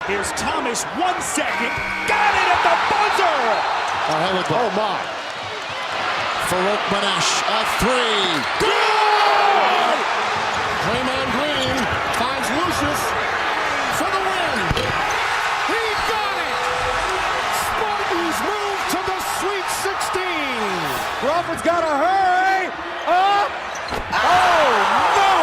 Here's Thomas, 1 second. Got it at the buzzer! Oh, my. Farouk Manesh, a three. Good! Draymond Green finds Lucius for the win. He got it! Spartans move to the Sweet 16. Crawford's got to hurry. Up. Oh, no!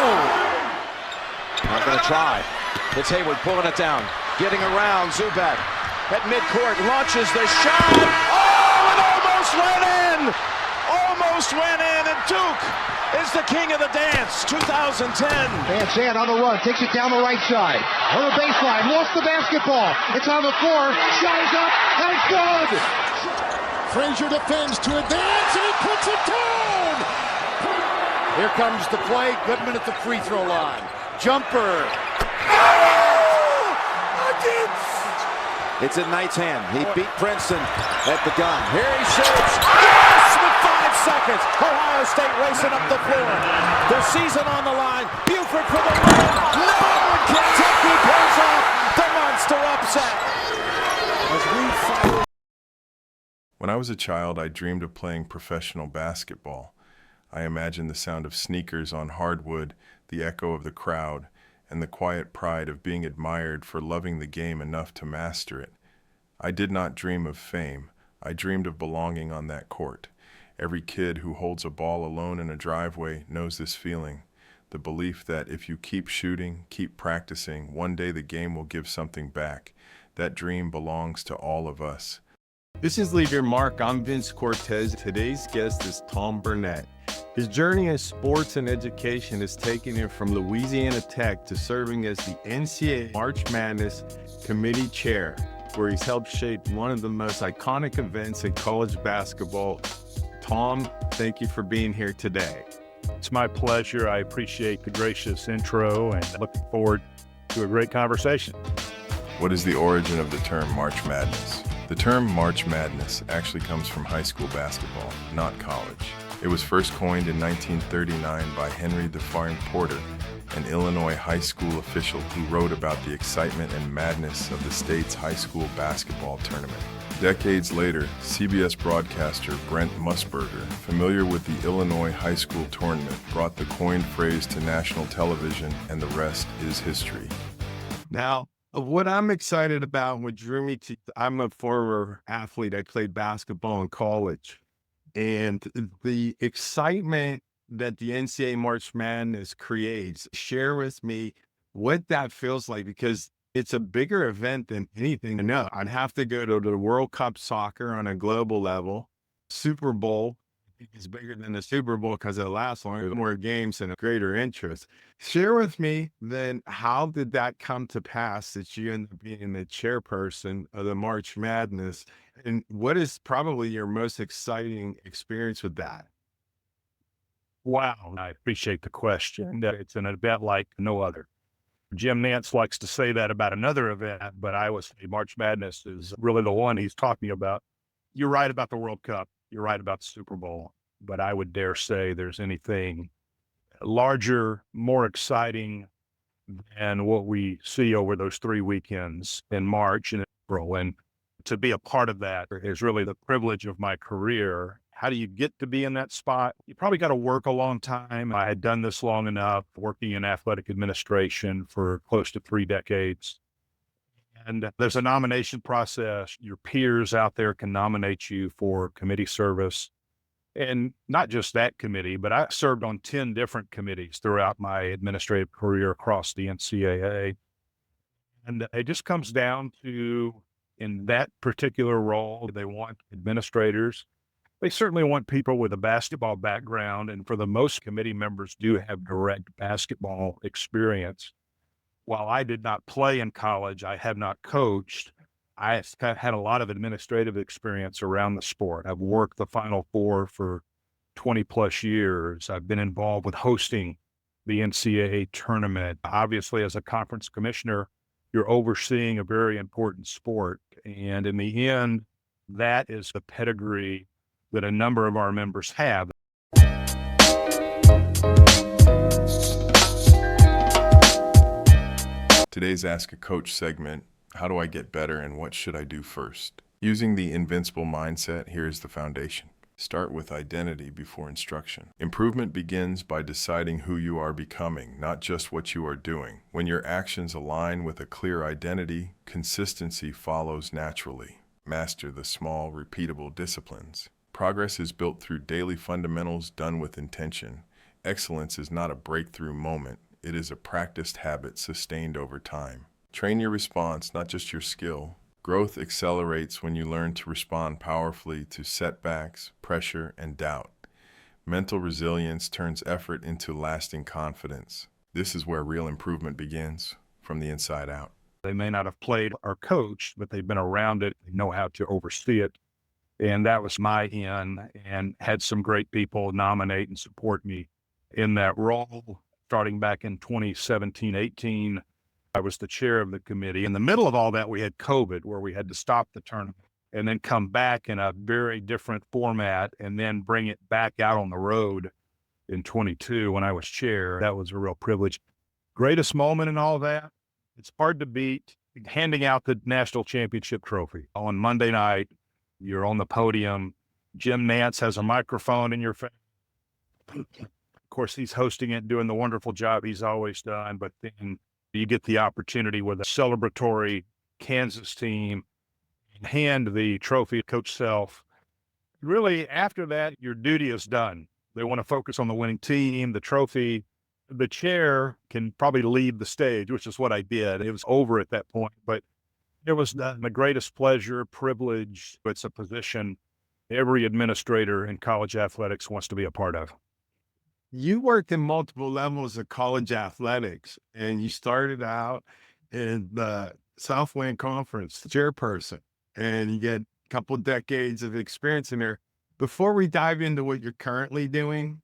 Not going to try. It's Hayward pulling it down. Getting around. Zubac at midcourt. Launches the shot. Oh, it almost went in! Almost went in, and Duke is the king of the dance, 2010. Van Zandt on the run, takes it down the right side. On the baseline, lost the basketball. It's on the floor, shot is up, and it's good! Frazier defends to advance, and he puts it down! Here comes the play, Goodman at the free throw line. Jumper. It's in Knight's hand. He beat Princeton at the gun. Here he shoots. Yes! With 5 seconds. Ohio State racing up the floor. The season on the line. Buford for the win. No! Kentucky pulls off the monster upset. When I was a child, I dreamed of playing professional basketball. I imagined the sound of sneakers on hardwood, the echo of the crowd, and the quiet pride of being admired for loving the game enough to master it. I did not dream of fame. I dreamed of belonging on that court. Every kid who holds a ball alone in a driveway knows this feeling. The belief that if you keep shooting, keep practicing, one day the game will give something back. That dream belongs to all of us. This is Leave Your Mark. I'm Vince Cortese. Today's guest is Tom Burnett. His journey in sports and education has taken him from Louisiana Tech to serving as the NCAA March Madness Committee Chair, where he's helped shape one of the most iconic events in college basketball. Tom, thank you for being here today. It's my pleasure. I appreciate the gracious intro and looking forward to a great conversation. What is the origin of the term March Madness? The term March Madness actually comes from high school basketball, not college. It was first coined in 1939 by Henry DeFarne Porter, an Illinois high school official who wrote about the excitement and madness of the state's high school basketball tournament. Decades later, CBS broadcaster Brent Musburger, familiar with the Illinois high school tournament, brought the coined phrase to national television, and the rest is history. Now, what I'm excited about, what drew me to, I'm a former athlete. I played basketball in college. And the excitement that the NCAA March Madness creates, share with me what that feels like, because it's a bigger event than anything I know. I'd have to go to the World Cup soccer on a global level. Super Bowl is bigger than the Super Bowl because it lasts longer, more games and a greater interest. Share with me then, how did that come to pass that you end up being the chairperson of the March Madness? And what is probably your most exciting experience with that? Wow. I appreciate the question. It's an event like no other. Jim Nantz likes to say that about another event, but I would say March Madness is really the one he's talking about. You're right about the World Cup. You're right about the Super Bowl, but I would dare say there's anything larger, more exciting than what we see over those 3 weekends in March and April. And to be a part of that is really the privilege of my career. How do you get to be in that spot? You probably got to work a long time. I had done this long enough, working in athletic administration for close to 3 decades. And there's a nomination process. Your peers out there can nominate you for committee service. And not just that committee, but I served on 10 different committees throughout my administrative career across the NCAA. And it just comes down to, in that particular role, they want administrators. They certainly want people with a basketball background. And for the most, committee members do have direct basketball experience. While I did not play in college, I have not coached. I have had a lot of administrative experience around the sport. I've worked the Final Four for 20 plus years. I've been involved with hosting the NCAA tournament. Obviously, as a conference commissioner, you're overseeing a very important sport. And in the end, that is the pedigree that a number of our members have. Today's Ask a Coach segment How do I get better and what should I do first? Using the invincible mindset, here is the foundation. Start with identity before instruction. Improvement begins by deciding who you are becoming, not just what you are doing. When your actions align with a clear identity, consistency follows naturally. Master the small, repeatable disciplines. Progress is built through daily fundamentals done with intention. Excellence is not a breakthrough moment. It is a practiced habit sustained over time. Train your response, not just your skill. Growth accelerates when you learn to respond powerfully to setbacks, pressure, and doubt. Mental resilience turns effort into lasting confidence. This is where real improvement begins, from the inside out. They may not have played or coached, but they've been around it. They know how to oversee it. And that was my in, and had some great people nominate and support me in that role. Starting back in 2017-18, I was the chair of the committee. In the middle of all that, we had COVID, where we had to stop the tournament and then come back in a very different format and then bring it back out on the road in 22 when I was chair. That was a real privilege. Greatest moment in all that, it's hard to beat handing out the national championship trophy. On Monday night, you're on the podium. Jim Nantz has a microphone in your face. Of course, he's hosting it, doing the wonderful job he's always done, but then you get the opportunity with a celebratory Kansas team, hand the trophy to Coach Self. Really, after that, your duty is done. They want to focus on the winning team, the trophy. The chair can probably leave the stage, which is what I did. It was over at that point, but it was the greatest pleasure, privilege. It's a position every administrator in college athletics wants to be a part of. You worked in multiple levels of college athletics, and you started out in the Southland Conference chairperson, and you get a couple decades of experience in there. Before we dive into what you're currently doing,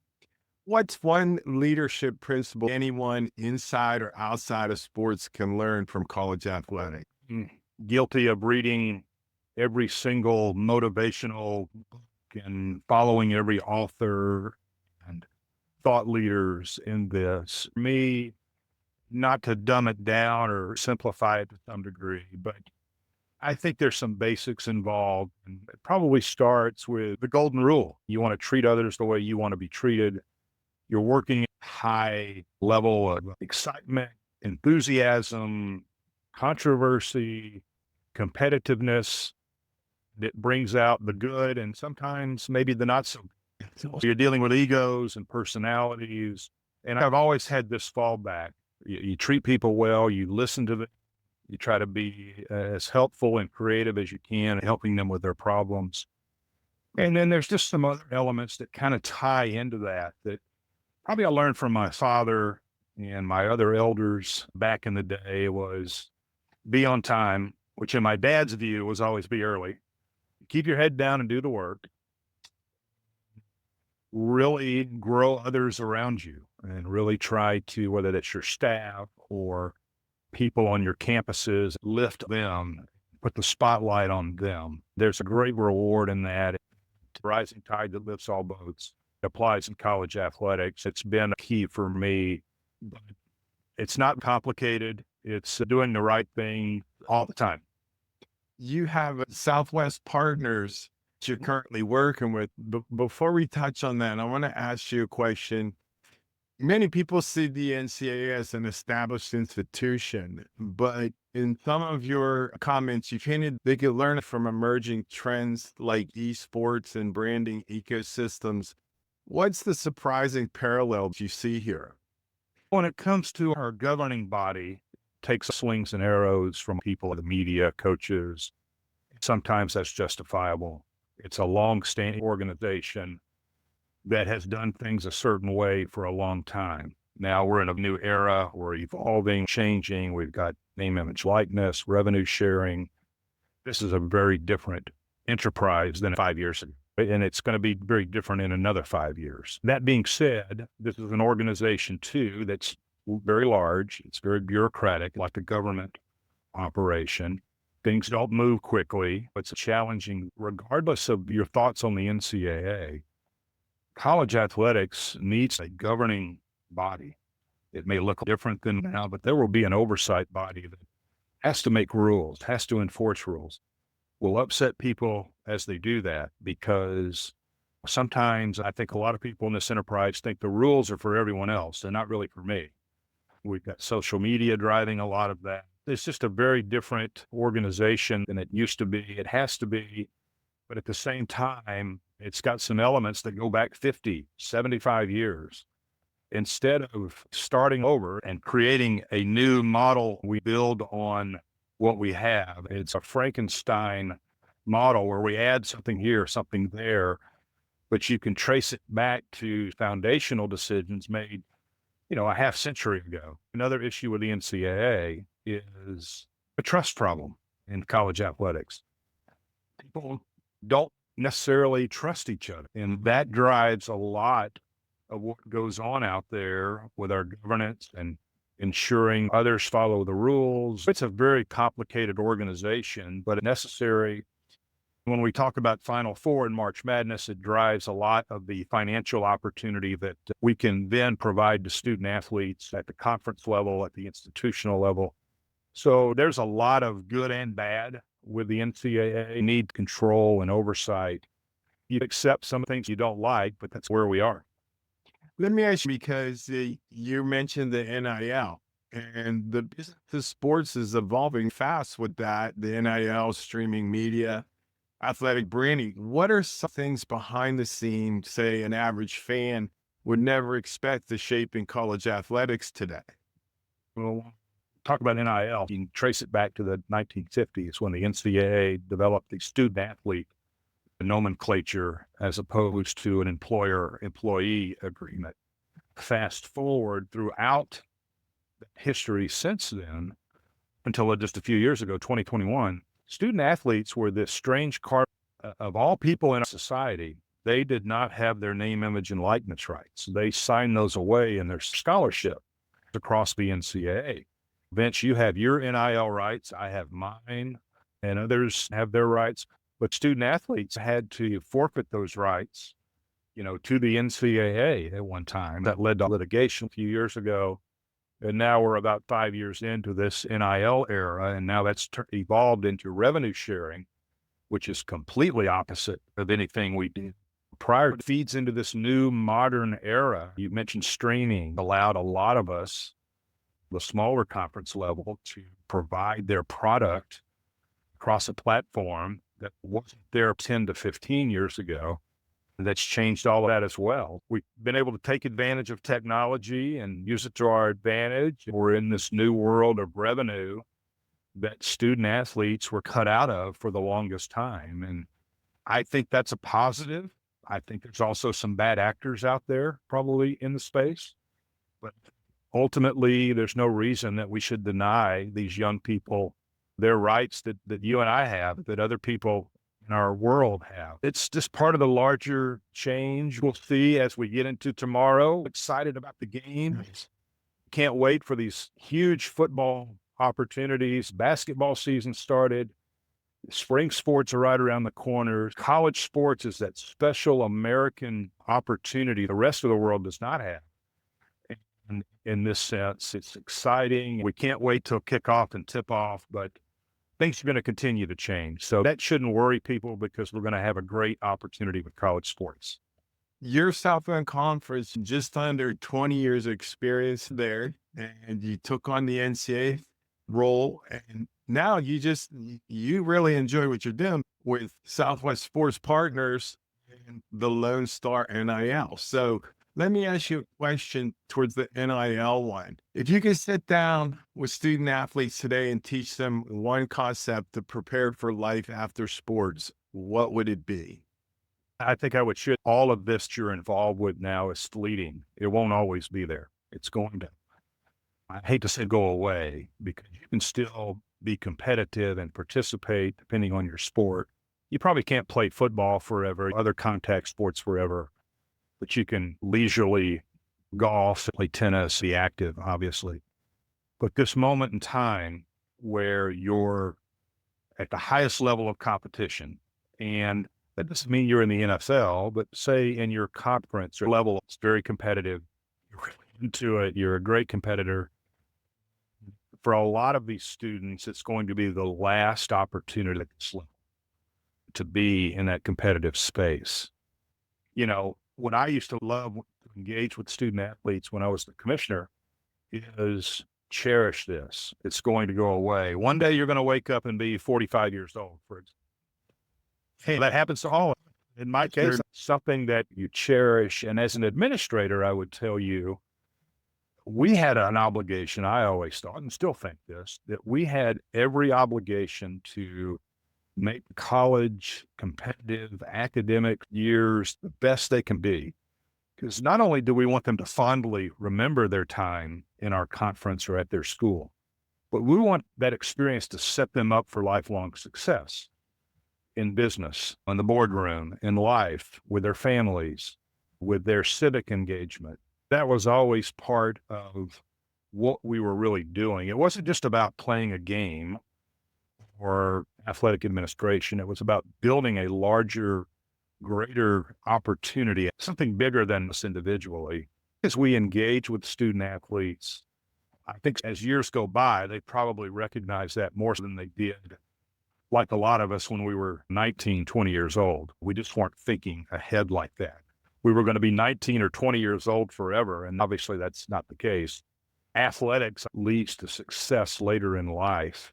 what's one leadership principle anyone inside or outside of sports can learn from college athletics? Guilty of reading every single motivational book and following every author and thought leaders in this. For me, not to dumb it down or simplify it to some degree, but I think there's some basics involved. And it probably starts with the golden rule. You want to treat others the way you want to be treated. You're working at a high level of excitement, enthusiasm, controversy, competitiveness that brings out the good and sometimes maybe the not so good. So you're dealing with egos and personalities. And I've always had this fallback. You treat people well, you listen to them, you try to be as helpful and creative as you can, helping them with their problems. And then there's just some other elements that kind of tie into that probably I learned from my father and my other elders back in the day was be on time, which in my dad's view was always be early. Keep your head down and do the work. Really grow others around you and really try to, whether that's your staff or people on your campuses, lift them, put the spotlight on them. There's a great reward in that. Rising tide that lifts all boats. It applies in college athletics. It's been a key for me. But it's not complicated. It's doing the right thing all the time. You have Southwest partners that you're currently working with. Before we touch on that, I want to ask you a question. Many people see the NCAA as an established institution, but in some of your comments, you've hinted they could learn from emerging trends like esports and branding ecosystems. What's the surprising parallels you see here? When it comes to our governing body, it takes slings and arrows from people, the media, coaches. Sometimes that's justifiable. It's a long-standing organization that has done things a certain way for a long time. Now we're in a new era. We're evolving, changing. We've got name, image, likeness, revenue sharing. This is a very different enterprise than 5 years ago. And it's going to be very different in another 5 years. That being said, this is an organization too that's very large. It's very bureaucratic, like a government operation. Things don't move quickly. It's challenging, regardless of your thoughts on the NCAA. College athletics needs a governing body. It may look different than now, but there will be an oversight body that has to make rules, has to enforce rules, will upset people as they do that, because sometimes I think a lot of people in this enterprise think the rules are for everyone else and not really for me. We've got social media driving a lot of that. It's just a very different organization than it used to be. It has to be, but at the same time, it's got some elements that go back 50, 75 years. Instead of starting over and creating a new model, we build on what we have. It's a Frankenstein model where we add something here, something there, but you can trace it back to foundational decisions made, a half century ago. Another issue with the NCAA is a trust problem in college athletics. People don't necessarily trust each other, and that drives a lot of what goes on out there with our governance and ensuring others follow the rules. It's a very complicated organization, but necessary. When we talk about Final Four and March Madness, it drives a lot of the financial opportunity that we can then provide to student athletes at the conference level, at the institutional level. So there's a lot of good and bad with the NCAA. Need control and oversight. You accept some things you don't like, but that's where we are. Let me ask you, because you mentioned the NIL, and the business of sports is evolving fast with that, the NIL, streaming media, athletic branding. What are some things behind the scenes, say an average fan would never expect to shape in college athletics today? Well, talk about NIL. You can trace it back to the 1950s when the NCAA developed the student athlete nomenclature as opposed to an employer-employee agreement. Fast forward throughout history since then, until just a few years ago, 2021, student athletes were this strange card of all people in our society. They did not have their name, image, and likeness rights. They signed those away in their scholarship across the NCAA. Vince, you have your NIL rights. I have mine, and others have their rights. But student athletes had to forfeit those rights, to the NCAA at one time. That led to litigation a few years ago. And now we're about 5 years into this NIL era, and now that's evolved into revenue sharing, which is completely opposite of anything we did prior. It feeds into this new modern era. You mentioned streaming allowed a lot of us, the smaller conference level, to provide their product across a platform that wasn't there 10 to 15 years ago. That's changed all of that as well. We've been able to take advantage of technology and use it to our advantage. We're in this new world of revenue that student athletes were cut out of for the longest time. And I think that's a positive. I think there's also some bad actors out there probably in the space, but ultimately there's no reason that we should deny these young people their rights that you and I have, that other people in our world have. It's just part of the larger change we'll see as we get into tomorrow. Excited about the games. Can't wait for these huge football opportunities. Basketball season started. Spring sports are right around the corner. College sports is that special American opportunity the rest of the world does not have. And in this sense, it's exciting. We can't wait till kickoff and tip off, but things are going to continue to change. So that shouldn't worry people, because we're going to have a great opportunity with college sports. Your Southland Conference, just under 20 years of experience there, and you took on the NCAA role, and now you really enjoy what you're doing with Southwest Sports Partners and the Lone Star NIL. So let me ask you a question towards the NIL one. If you could sit down with student athletes today and teach them one concept to prepare for life after sports, what would it be? I think I would share all of this you're involved with now is fleeting. It won't always be there. It's going to, I hate to say go away, because you can still be competitive and participate depending on your sport. You probably can't play football forever, other contact sports forever, but you can leisurely golf, play tennis, be active, obviously. But this moment in time where you're at the highest level of competition, and that doesn't mean you're in the NFL, but say in your conference or level, it's very competitive. You're really into it. You're a great competitor. for a lot of these students, it's going to be the last opportunity to be in that competitive space. You know, what I used to love to engage with student athletes when I was the commissioner is cherish this. It's going to go away. One day you're going to wake up and be 45 years old, for example. Hey, that happens to all of us. In my case, something that you cherish. And as an administrator, I would tell you, we had an obligation, I always thought, and still think this, that we had every obligation to make college competitive academic years the best they can be. Because not only do we want them to fondly remember their time in our conference or at their school, but we want that experience to set them up for lifelong success in business, in the boardroom, in life, with their families, with their civic engagement. That was always part of what we were really doing. It wasn't just about playing a game or athletic administration. It was about building a larger, greater opportunity, something bigger than us individually. As we engage with student athletes, I think as years go by, they probably recognize that more than they did, like a lot of us when we were 19, 20 years old. We just weren't thinking ahead like that. We were going to be 19 or 20 years old forever, and obviously that's not the case. Athletics leads to success later in life.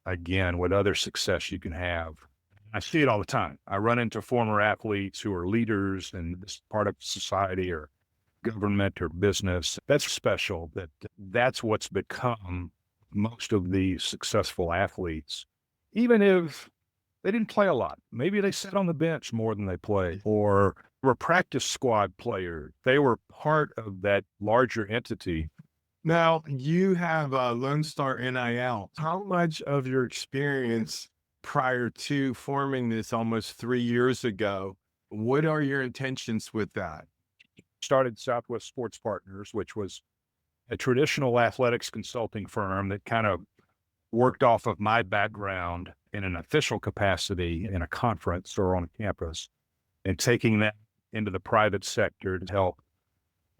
Again, what other success you can have. I see it all the time. I run into former athletes who are leaders in this part of society or government or business. That's special. That's what's become most of the successful athletes, even if they didn't play a lot. Maybe they sat on the bench more than they played, or were practice squad players. They were part of that larger entity. Now, you have Lone Star NIL. How much of your experience prior to forming this almost 3 years ago, what are your intentions with that? Started Southwest Sports Partners, which was a traditional athletics consulting firm that kind of worked off of my background in an official capacity in a conference or on a campus, and taking that into the private sector to help,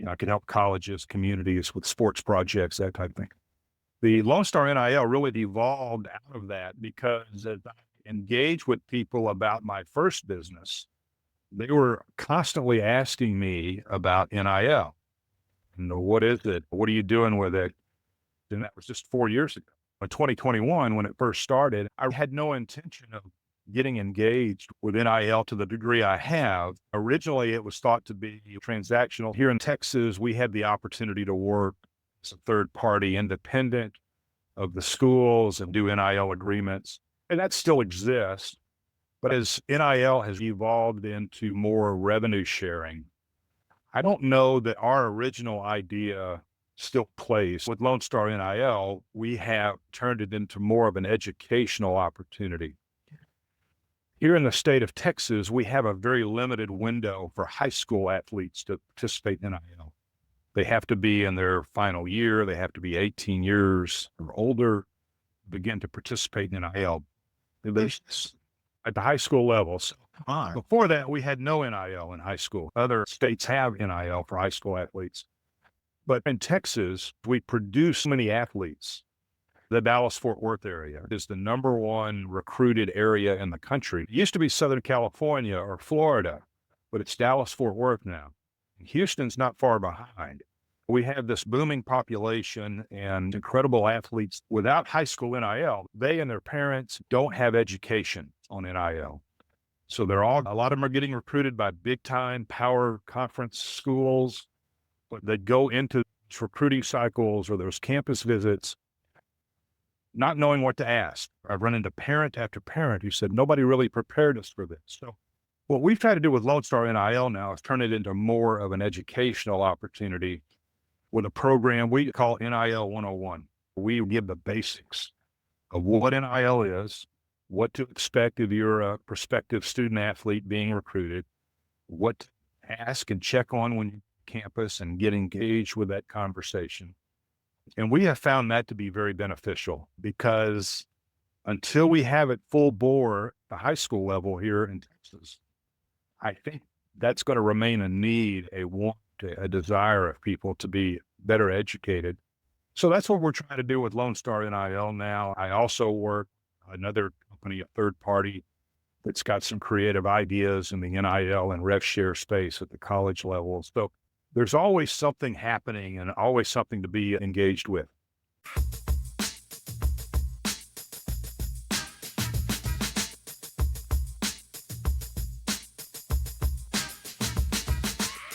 I could help colleges, communities with sports projects, that type of thing. The Lone Star NIL really evolved out of that because as I engaged with people about my first business, they were constantly asking me about NIL. What is it? What are you doing with it? And that was just 4 years ago. In 2021, when it first started, I had no intention of getting engaged with NIL to the degree I have. Originally, it was thought to be transactional. Here in Texas, we had the opportunity to work as a third party independent of the schools and do NIL agreements. And that still exists. But as NIL has evolved into more revenue sharing, I don't know that our original idea still plays. With Lone Star NIL, we have turned it into more of an educational opportunity. Here in the state of Texas, we have a very limited window for high school athletes to participate in NIL. They have to be in their final year. They have to be 18 years or older to begin to participate in NIL. At the high school level. So before that, we had no NIL in high school. Other states have NIL for high school athletes. But in Texas, we produce many athletes. The Dallas-Fort Worth area is the #1 recruited area in the country. It used to be Southern California or Florida, but it's Dallas-Fort Worth now. Houston's not far behind. We have this booming population and incredible athletes without high school NIL. They and their parents don't have education on NIL. So a lot of them are getting recruited by big time power conference schools, but they go into recruiting cycles or those campus visits not knowing what to ask. I've run into parent after parent who said, nobody really prepared us for this. So what we've tried to do with Lone Star NIL now is turn it into more of an educational opportunity with a program we call NIL 101. We give the basics of what NIL is, what to expect if you're a prospective student athlete being recruited, what to ask and check on when you're campus and get engaged with that conversation. And we have found that to be very beneficial because until we have it full bore, the high school level here in Texas, I think that's going to remain a need, a want, a desire of people to be better educated So that's what we're trying to do with Lone Star NIL now. I also work another company, a third party, that's got some creative ideas in the NIL and rev share space at the college level. So there's always something happening and always something to be engaged with.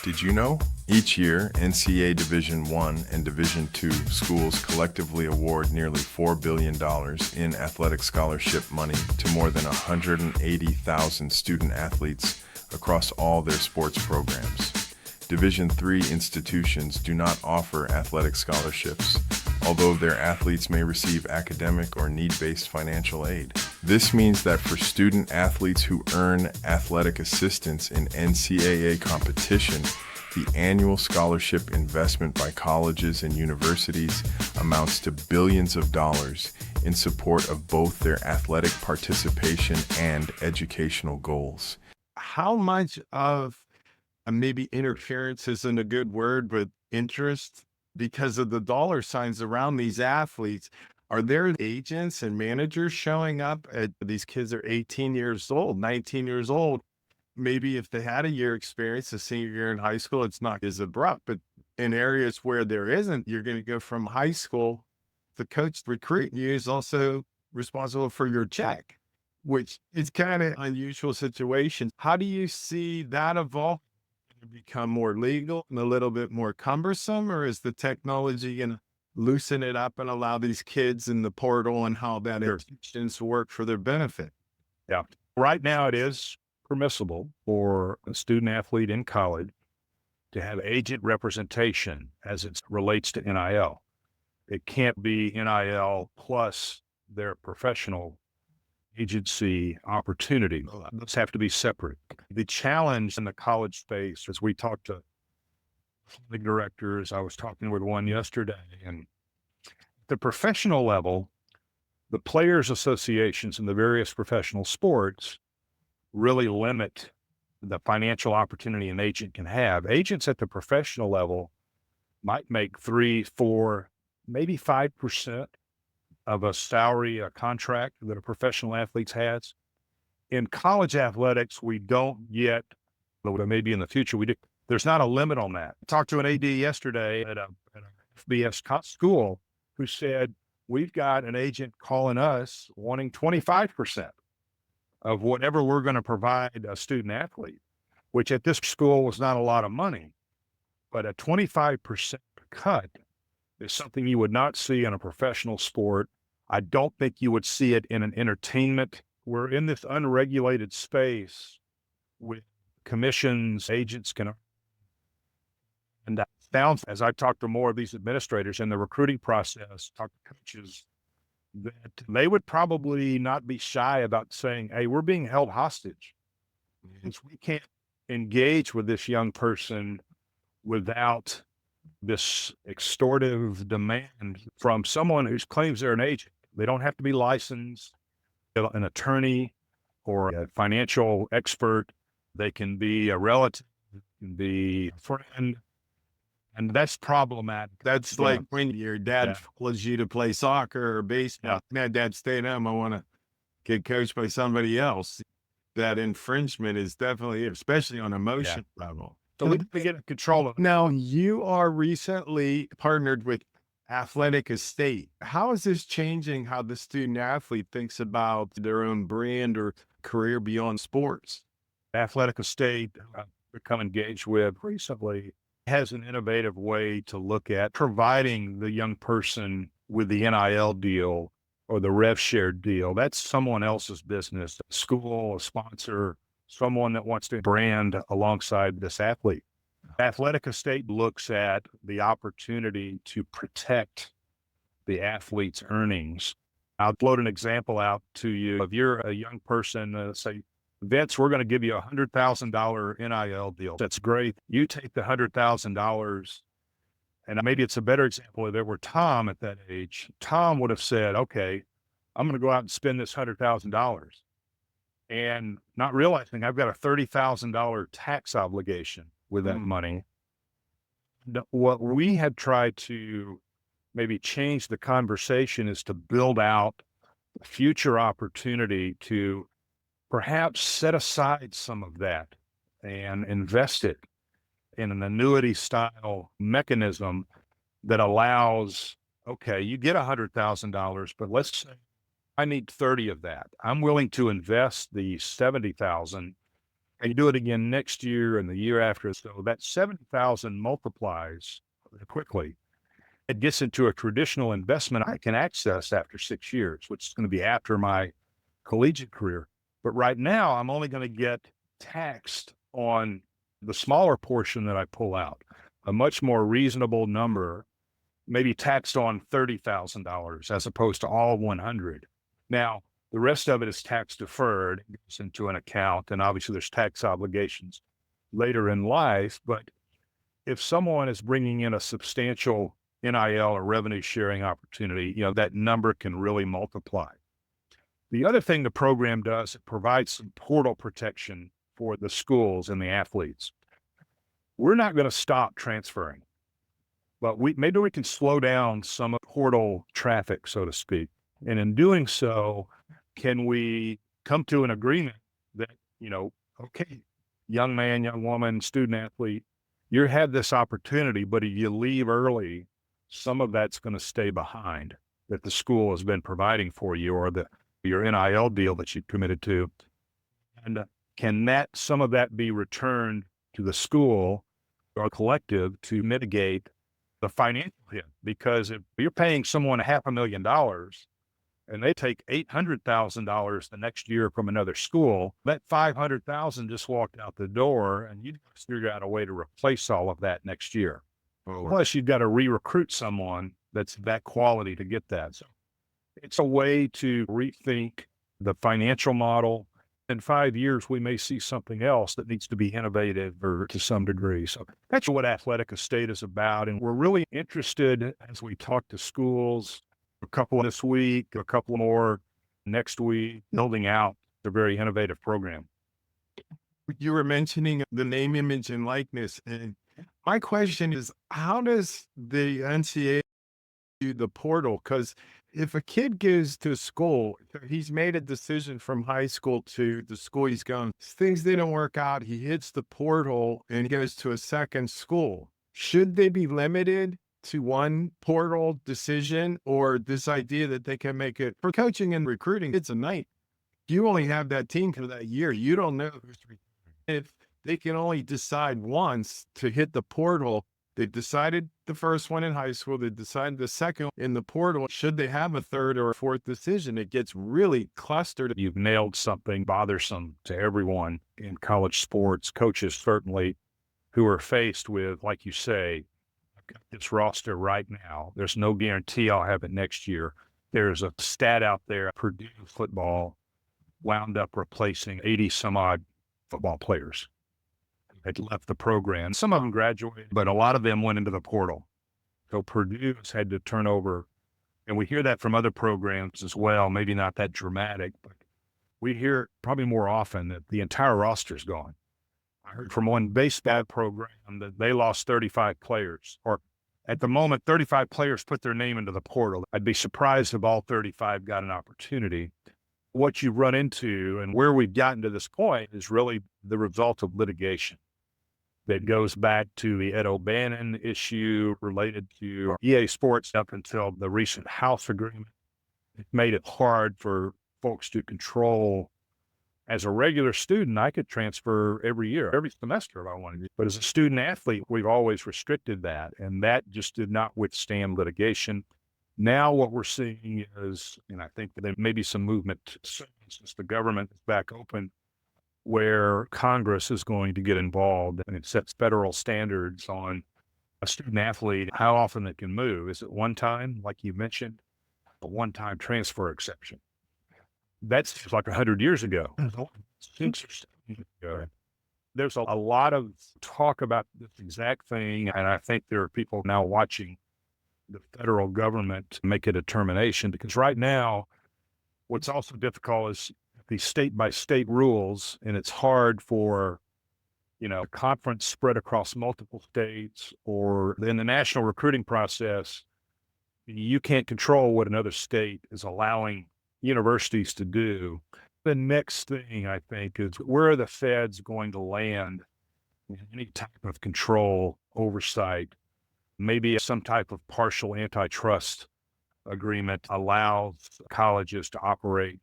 Did you know? Each year, NCAA Division I and Division II schools collectively award nearly $4 billion in athletic scholarship money to more than 180,000 student athletes across all their sports programs. Division III institutions do not offer athletic scholarships, although their athletes may receive academic or need-based financial aid. This means that for student athletes who earn athletic assistance in NCAA competition, the annual scholarship investment by colleges and universities amounts to billions of dollars in support of both their athletic participation and educational goals. How much of maybe interference isn't a good word, but interest because of the dollar signs around these athletes? Are there agents and managers showing up at these kids are 18 years old, 19 years old? Maybe if they had a year experience, a senior year in high school, it's not as abrupt, but in areas where there isn't, you're going to go from high school. The coach recruiting you is also responsible for your check, which is kind of unusual situation. How do you see that evolve to become more legal and a little bit more cumbersome, or is the technology going to loosen it up and allow these kids in the portal and how that institutions work for their benefit? Yeah. Right now it is permissible for a student athlete in college to have agent representation as it relates to NIL. It can't be NIL plus their professional agency opportunity. Those have to be separate. The challenge in the college space, as we talk to the directors, I was talking with one yesterday, and the professional level, the players associations in the various professional sports really limit the financial opportunity an agent can have. Agents at the professional level might make 3, 4, maybe 5% of a salary, a contract that a professional athlete has. In college athletics, we don't yet, but maybe in the future we do. There's not a limit on that. I talked to an AD yesterday at a FBS school who said, we've got an agent calling us wanting 25% of whatever we're going to provide a student athlete, which at this school was not a lot of money, but a 25% cut is something you would not see in a professional sport. I don't think you would see it in an entertainment. We're in this unregulated space with commissions, agents can, and that sounds, as I talk to more of these administrators in the recruiting process, talk to coaches, that they would probably not be shy about saying, hey, we're being held hostage. Since we can't engage with this young person without this extortive demand from someone who claims they're an agent. They don't have to be licensed, an attorney or a financial expert. They can be a relative, can be a friend. And that's problematic. That's like when your dad follows you to play soccer or baseball. My dad stayed home. I want to get coached by somebody else. That infringement is definitely, especially on emotion level. So we have to get control of it. Now, you are recently partnered with Athletic Estate. How is this changing how the student athlete thinks about their own brand or career beyond sports? Athletic Estate, I've become engaged with recently, has an innovative way to look at providing the young person with the NIL deal or the rev share deal. That's someone else's business, a school, a sponsor, someone that wants to brand alongside this athlete. Athletic Estate looks at the opportunity to protect the athlete's earnings. I'll float an example out to you. If you're a young person, say, Vince, we're going to give you a $100,000 NIL deal. That's great. You take the $100,000, and maybe it's a better example. If it were Tom at that age, Tom would have said, okay, I'm going to go out and spend this $100,000. And not realizing I've got a $30,000 tax obligation with that money. What we have tried to maybe change the conversation is to build out a future opportunity to perhaps set aside some of that and invest it in an annuity style mechanism that allows, okay, you get $100,000, but let's say I need 30 of that. I'm willing to invest the 70,000 and do it again next year and the year after. So that 70,000 multiplies quickly. It gets into a traditional investment I can access after 6 years, which is going to be after my collegiate career. But right now, I'm only going to get taxed on the smaller portion that I pull out, a much more reasonable number, maybe taxed on $30,000 as opposed to all 100. Now, the rest of it is tax deferred, it goes into an account, and obviously there's tax obligations later in life. But if someone is bringing in a substantial NIL or revenue sharing opportunity, that number can really multiply. The other thing the program does, it provides some portal protection for the schools and the athletes. We're not going to stop transferring, but maybe we can slow down some portal traffic, so to speak. And in doing so, can we come to an agreement that, okay, young man, young woman, student athlete, you have this opportunity, but if you leave early, some of that's going to stay behind that the school has been providing for you, or your NIL deal that you've committed to. And can some of that be returned to the school or collective to mitigate the financial hit? Because if you're paying someone $500,000 and they take $800,000 the next year from another school, that $500,000 just walked out the door, and you figure out a way to replace all of that next year. Plus, you've got to re-recruit someone that's that quality to get that. So it's a way to rethink the financial model. In 5 years, we may see something else that needs to be innovative or to some degree. So that's what Athletic Estate is about. And we're really interested, as we talk to schools, a couple this week, a couple more next week, building out a very innovative program. You were mentioning the name, image, and likeness. And my question is, how does the NCAA do the portal? Because if a kid goes to school, he's made a decision from high school to the school he's going, things didn't work out, he hits the portal and goes to a second school. Should they be limited to one portal decision, or this idea that they can make it for coaching and recruiting? It's a night. You only have that team for that year. You don't know who's returning. If they can only decide once to hit the portal, they decided the first one in high school, they decided the second in the portal. Should they have a third or a fourth decision? It gets really clustered. You've nailed something bothersome to everyone in college sports, coaches certainly, who are faced with, like you say, I've got this roster right now. There's no guarantee I'll have it next year. There's a stat out there, Purdue football wound up replacing 80 some odd football players. Had left the program. Some of them graduated, but a lot of them went into the portal. So Purdue's had to turn over, and we hear that from other programs as well, maybe not that dramatic, but we hear probably more often that the entire roster's gone. I heard from one baseball program that they lost 35 players, or at the moment, 35 players put their name into the portal. I'd be surprised if all 35 got an opportunity. What you run into and where we've gotten to this point is really the result of litigation that goes back to the Ed O'Bannon issue related to EA Sports up until the recent House agreement. It made it hard for folks to control. As a regular student, I could transfer every year, every semester if I wanted to. But as a student athlete, we've always restricted that, and that just did not withstand litigation. Now what we're seeing is, and I think there may be some movement since the government is back open, where Congress is going to get involved, and it sets federal standards on a student athlete, how often they can move. Is it one time, like you mentioned, a one-time transfer exception? That's like 100 years ago. 6 or 7 years ago. There's a lot of talk about this exact thing, and I think there are people now watching the federal government make a determination, because right now, what's also difficult is the state-by-state rules, and it's hard for, a conference spread across multiple states, or in the national recruiting process, You can't control what another state is allowing universities to do. The next thing, I think, is where are the feds going to land in any type of control, oversight? Maybe some type of partial antitrust agreement allows colleges to operate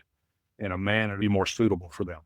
in a manner to be more suitable for them.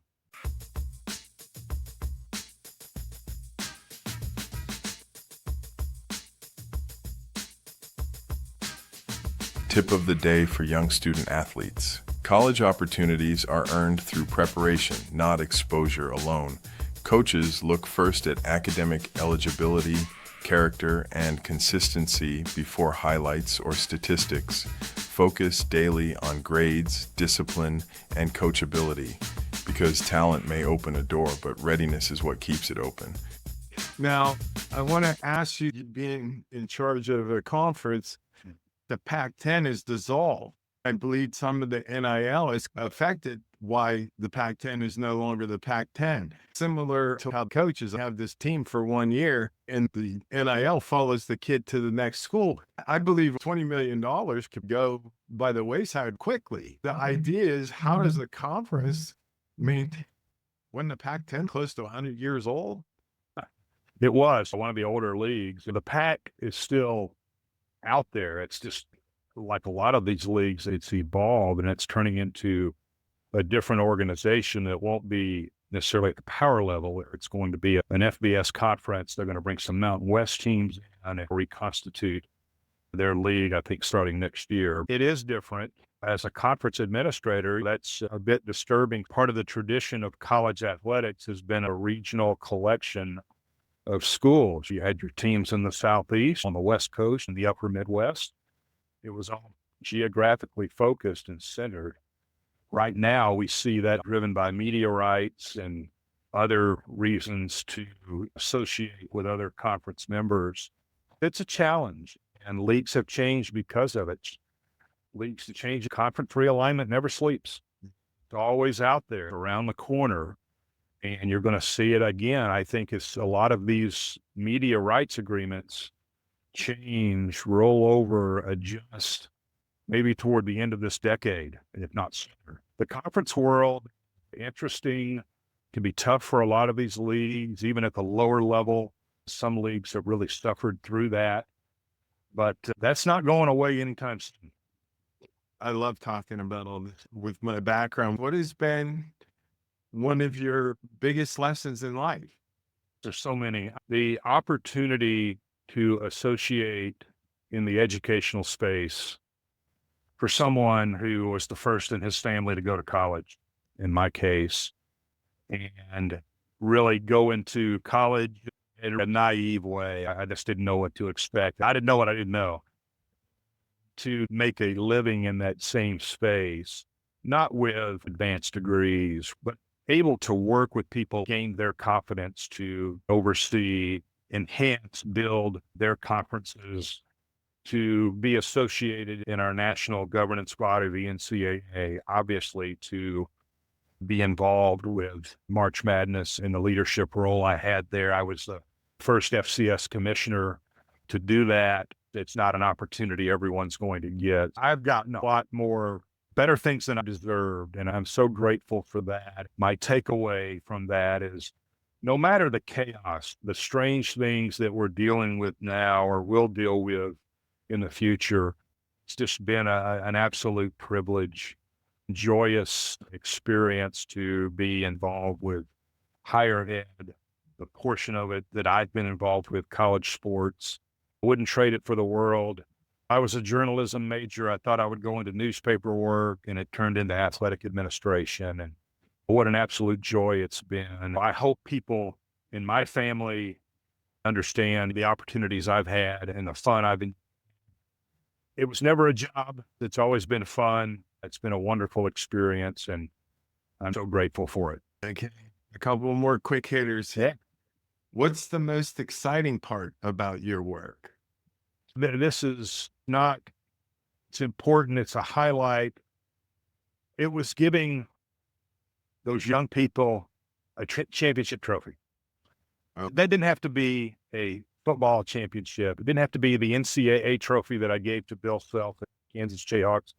Tip of the day for young student athletes. College opportunities are earned through preparation, not exposure alone. Coaches look first at academic eligibility, character, and consistency before highlights or statistics. Focus daily on grades, discipline, and coachability, because talent may open a door, but readiness is what keeps it open. Now, I want to ask you, being in charge of a conference, the Pac-10 is dissolved. I believe some of the NIL is affected why the Pac-10 is no longer the Pac-10. Similar to how coaches have this team for 1 year and the NIL follows the kid to the next school. I believe $20 million could go by the wayside quickly. The idea is, how does the conference when the Pac-10 close to 100 years old? It was one of the older leagues. The Pac is still out there. It's just like a lot of these leagues, it's evolved and it's turning into a different organization that won't be necessarily at the power level. It's going to be an FBS conference. They're going to bring some Mountain West teams in and reconstitute their league, I think, starting next year. It is different. As a conference administrator, that's a bit disturbing. Part of the tradition of college athletics has been a regional collection of schools. You had your teams in the Southeast, on the West Coast, and the Upper Midwest. It was all geographically focused and centered. Right now, we see that driven by media rights and other reasons to associate with other conference members. It's a challenge, and leagues have changed because of it. Leagues to change. Conference realignment never sleeps. It's always out there, around the corner. And you're going to see it again. I think it's a lot of these media rights agreements change, roll over, adjust, maybe toward the end of this decade, if not sooner. The conference world, interesting, can be tough for a lot of these leagues, even at the lower level. Some leagues have really suffered through that, but that's not going away anytime soon. I love talking about all this with my background. What has been one of your biggest lessons in life? There's so many. The opportunity to associate in the educational space for someone who was the first in his family to go to college, in my case, and really go into college in a naive way. I just didn't know what to expect. I didn't know what I didn't know. To make a living in that same space, not with advanced degrees, but able to work with people, gain their confidence to oversee, enhance, build their conferences, to be associated in our national governance body, the NCAA, obviously to be involved with March Madness in the leadership role I had there. I was the first FCS commissioner to do that. It's not an opportunity everyone's going to get. I've gotten a lot more better things than I deserved, and I'm so grateful for that. My takeaway from that is, no matter the chaos, the strange things that we're dealing with now or will deal with in the future, it's just been an absolute privilege, joyous experience to be involved with higher ed, the portion of it that I've been involved with, college sports. I wouldn't trade it for the world. I was a journalism major. I thought I would go into newspaper work, and it turned into athletic administration. And what an absolute joy it's been. I hope people in my family understand the opportunities I've had and the fun I've been. It was never a job. It's always been fun. It's been a wonderful experience, and I'm so grateful for it. Okay. A couple more quick hitters. Yeah. What's the most exciting part about your work? This is not, it's important. It's a highlight. It was giving those young people a championship trophy. Oh. That didn't have to be a football championship. It didn't have to be the NCAA trophy that I gave to Bill Self at Kansas Jayhawks.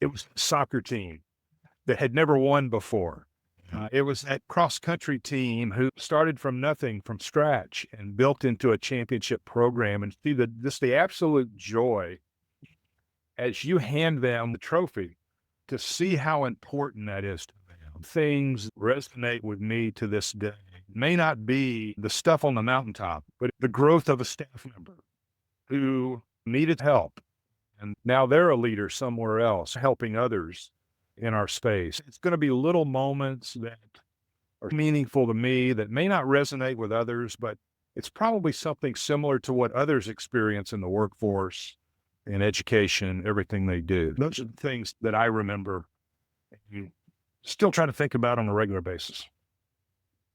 It was a soccer team that had never won before. It was that cross-country team who started from nothing, from scratch, and built into a championship program. And see the absolute joy as you hand them the trophy, to see how important that is to them. Things resonate with me to this day. It may not be the stuff on the mountaintop, but the growth of a staff member who needed help, and now they're a leader somewhere else, helping others in our space. It's going to be little moments that are meaningful to me that may not resonate with others, but it's probably something similar to what others experience in the workforce, in education, everything they do. Those are the things that I remember and still try to think about on a regular basis.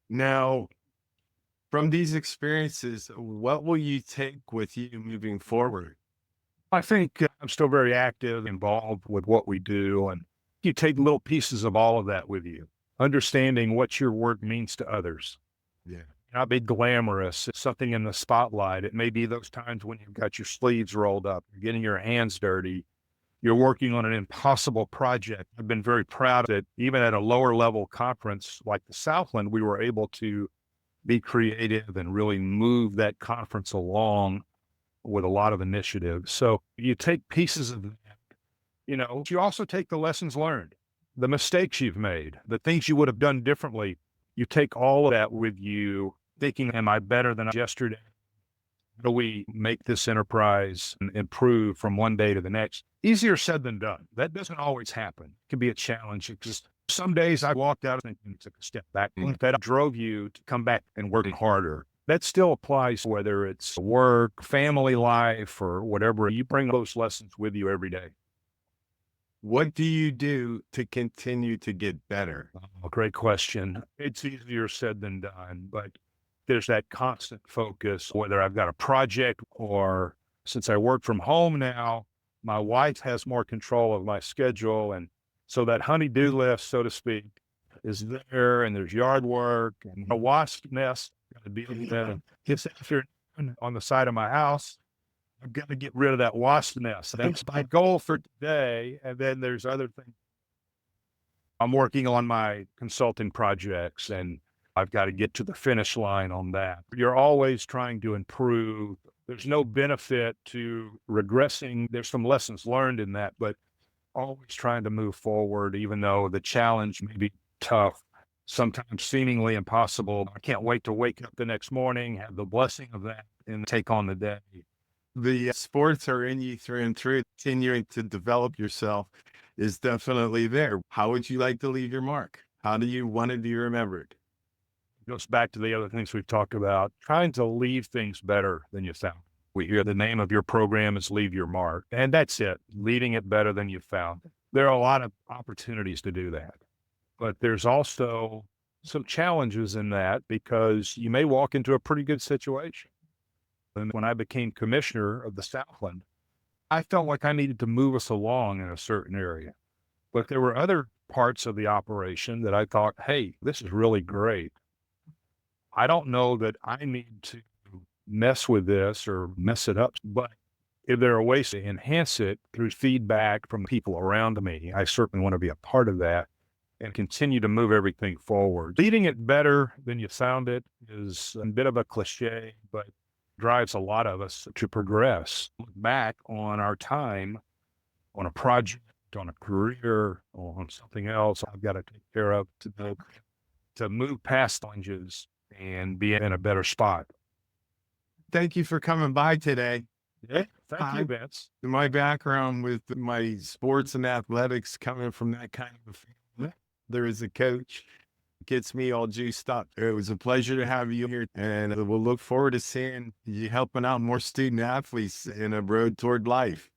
Now, from these experiences, what will you take with you moving forward? I think I'm still very active, involved with what we do, and you take little pieces of all of that with you, understanding what your work means to others. Yeah. Not be glamorous. It's something in the spotlight. It may be those times when you've got your sleeves rolled up, you're getting your hands dirty, you're working on an impossible project. I've been very proud that even at a lower level conference like the Southland, we were able to be creative and really move that conference along with a lot of initiative. So you take pieces of that. You also take the lessons learned, the mistakes you've made, the things you would have done differently. You take all of that with you, thinking, am I better than yesterday? How do we make this enterprise and improve from one day to the next? Easier said than done. That doesn't always happen. It can be a challenge. Because some days I walked out and took a step back. That drove you to come back and work harder. That still applies whether it's work, family life, or whatever. You bring those lessons with you every day. What do you do to continue to get better? Oh, great question. It's easier said than done, but there's that constant focus, whether I've got a project or since I work from home now, my wife has more control of my schedule. And so that honey-do list, so to speak, is there, and there's yard work and a wasp nest. Got to be this afternoon on the side of my house. I've got to get rid of that wasp nest. That's my goal for today. And then there's other things. I'm working on my consulting projects, and I've got to get to the finish line on that. You're always trying to improve. There's no benefit to regressing. There's some lessons learned in that, but always trying to move forward, even though the challenge may be tough, sometimes seemingly impossible. I can't wait to wake up the next morning, have the blessing of that, and take on the day. The sports are in you through and through. Continuing to develop yourself is definitely there. How would you like to leave your mark? How do you want to be remembered? It goes back to the other things we've talked about, trying to leave things better than you found. We hear the name of your program is Leave Your Mark, and that's it, leaving it better than you found. There are a lot of opportunities to do that, but there's also some challenges in that because you may walk into a pretty good situation. And when I became commissioner of the Southland, I felt like I needed to move us along in a certain area. But there were other parts of the operation that I thought, hey, this is really great. I don't know that I need to mess with this or mess it up, but if there are ways to enhance it through feedback from people around me, I certainly want to be a part of that and continue to move everything forward. Leaving it better than you found it is a bit of a cliche, but drives a lot of us to progress. Look back on our time, on a project, on a career, on something else I've got to take care of to move past challenges and be in a better spot. Thank you for coming by today. Yeah, thank you, Vince. My background with my sports and athletics coming from that kind of family, there is a coach. Gets me all juiced up. It was a pleasure to have you here, and we'll look forward to seeing you helping out more student athletes in a road toward life.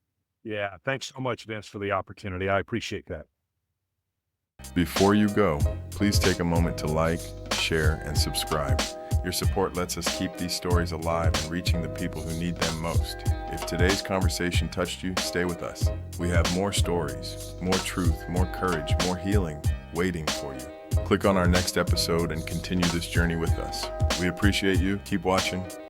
Yeah, thanks so much, Vince, for the opportunity. I appreciate that. Before you go, please take a moment to like, share, and subscribe. Your support lets us keep these stories alive and reaching the people who need them most. If today's conversation touched you, stay with us. We have more stories, more truth, more courage, more healing waiting for you. Click on our next episode and continue this journey with us. We appreciate you. Keep watching.